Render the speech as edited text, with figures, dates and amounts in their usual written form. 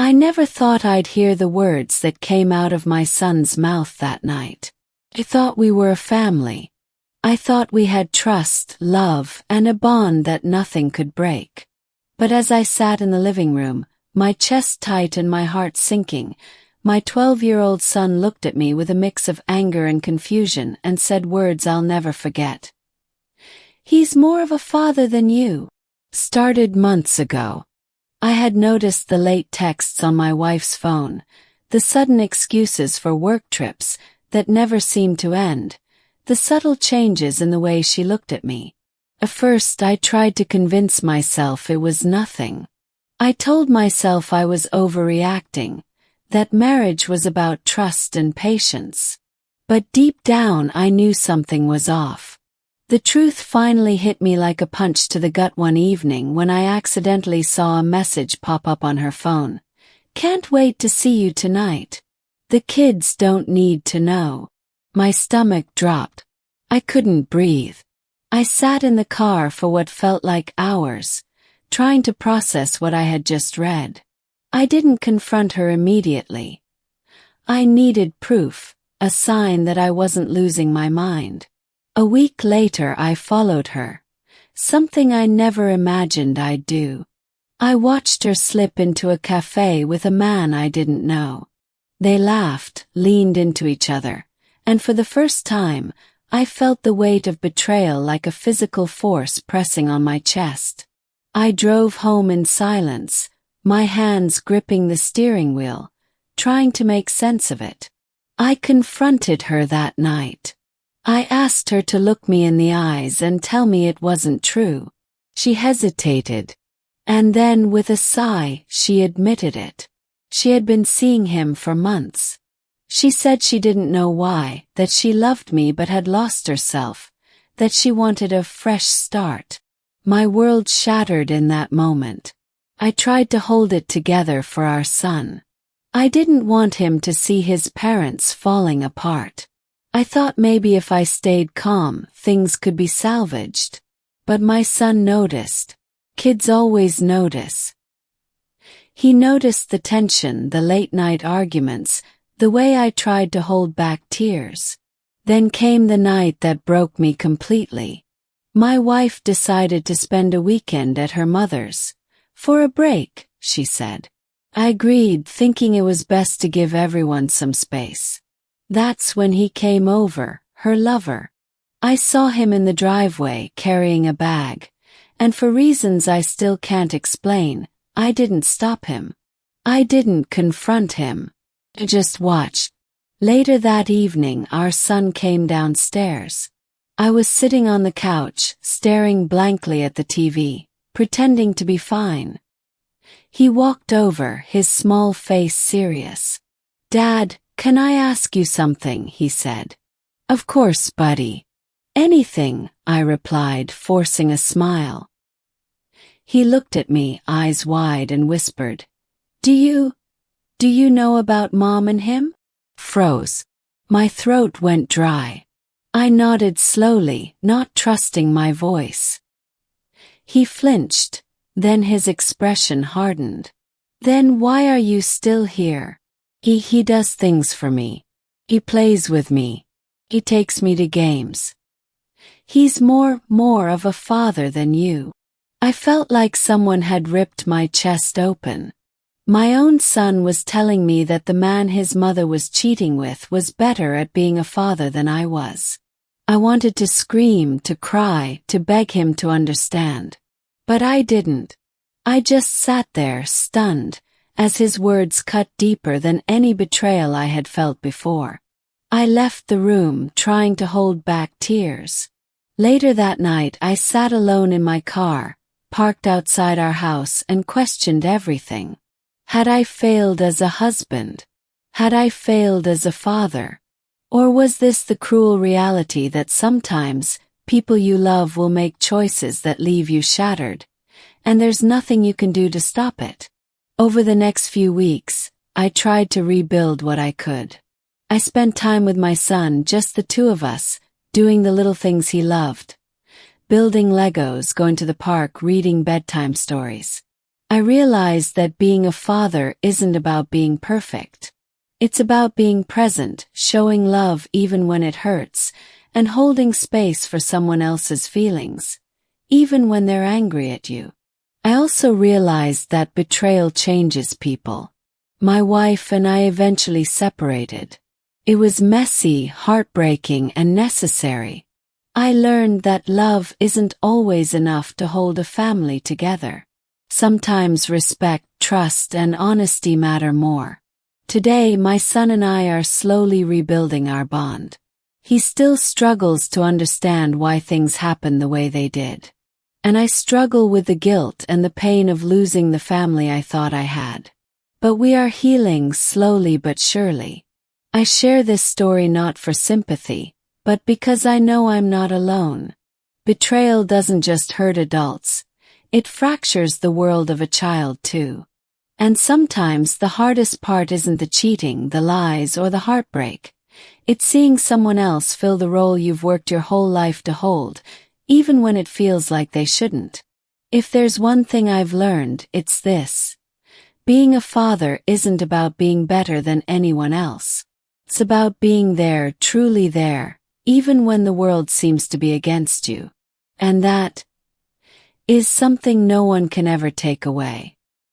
I never thought I'd hear the words that came out of my son's mouth that night. I thought we were a family. I thought we had trust, love, and a bond that nothing could break. But as I sat in the living room, my chest tight and my heart sinking, my 12-year-old son looked at me with a mix of anger and confusion and said words I'll never forget. "He's more of a father than you." Started months ago. I had noticed the late texts on my wife's phone, the sudden excuses for work trips that never seemed to end, the subtle changes in the way she looked at me. At first I tried to convince myself it was nothing. I told myself I was overreacting, that marriage was about trust and patience. But deep down I knew something was off. The truth finally hit me like a punch to the gut one evening when I accidentally saw a message pop up on her phone. "Can't wait to see you tonight. The kids don't need to know." My stomach dropped. I couldn't breathe. I sat in the car for what felt like hours, trying to process what I had just read. I didn't confront her immediately. I needed proof, a sign that I wasn't losing my mind. A week later I followed her, something I never imagined I'd do. I watched her slip into a cafe with a man I didn't know. They laughed, leaned into each other, and for the first time, I felt the weight of betrayal like a physical force pressing on my chest. I drove home in silence, my hands gripping the steering wheel, trying to make sense of it. I confronted her that night. I asked her to look me in the eyes and tell me it wasn't true. She hesitated. And then, with a sigh, she admitted it. She had been seeing him for months. She said she didn't know why, that she loved me but had lost herself, that she wanted a fresh start. My world shattered in that moment. I tried to hold it together for our son. I didn't want him to see his parents falling apart. I thought maybe if I stayed calm, things could be salvaged. But my son noticed. Kids always notice. He noticed the tension, the late-night arguments, the way I tried to hold back tears. Then came the night that broke me completely. My wife decided to spend a weekend at her mother's. "For a break," she said. I agreed, thinking it was best to give everyone some space. That's when he came over, her lover. I saw him in the driveway carrying a bag, and for reasons I still can't explain, I didn't stop him. I didn't confront him. I just watched. Later that evening, our son came downstairs. I was sitting on the couch, staring blankly at the TV, pretending to be fine. He walked over, his small face serious. "Dad, can I ask you something?" he said. "Of course, buddy." "Anything," I replied, forcing a smile. He looked at me, eyes wide, and whispered, Do you know about Mom and him?" Froze. My throat went dry. I nodded slowly, not trusting my voice. He flinched, then his expression hardened. "Then why are you still here?" He does things for me. He plays with me. He takes me to games. He's more of a father than you." I felt like someone had ripped my chest open. My own son was telling me that the man his mother was cheating with was better at being a father than I was. I wanted to scream, to cry, to beg him to understand. But I didn't. I just sat there, stunned, as his words cut deeper than any betrayal I had felt before. I left the room, trying to hold back tears. Later that night, I sat alone in my car, parked outside our house, and questioned everything. Had I failed as a husband? Had I failed as a father? Or was this the cruel reality that sometimes people you love will make choices that leave you shattered, and there's nothing you can do to stop it? Over the next few weeks, I tried to rebuild what I could. I spent time with my son, just the two of us, doing the little things he loved. Building Legos, going to the park, reading bedtime stories. I realized that being a father isn't about being perfect. It's about being present, showing love even when it hurts, and holding space for someone else's feelings, even when they're angry at you. I also realized that betrayal changes people. My wife and I eventually separated. It was messy, heartbreaking, and necessary. I learned that love isn't always enough to hold a family together. Sometimes respect, trust, and honesty matter more. Today, my son and I are slowly rebuilding our bond. He still struggles to understand why things happened the way they did. And I struggle with the guilt and the pain of losing the family I thought I had. But we are healing slowly but surely. I share this story not for sympathy, but because I know I'm not alone. Betrayal doesn't just hurt adults, it fractures the world of a child too. And sometimes the hardest part isn't the cheating, the lies, or the heartbreak. It's seeing someone else fill the role you've worked your whole life to hold, even when it feels like they shouldn't. If there's one thing I've learned, it's this. Being a father isn't about being better than anyone else. It's about being there, truly there, even when the world seems to be against you. And that is something no one can ever take away.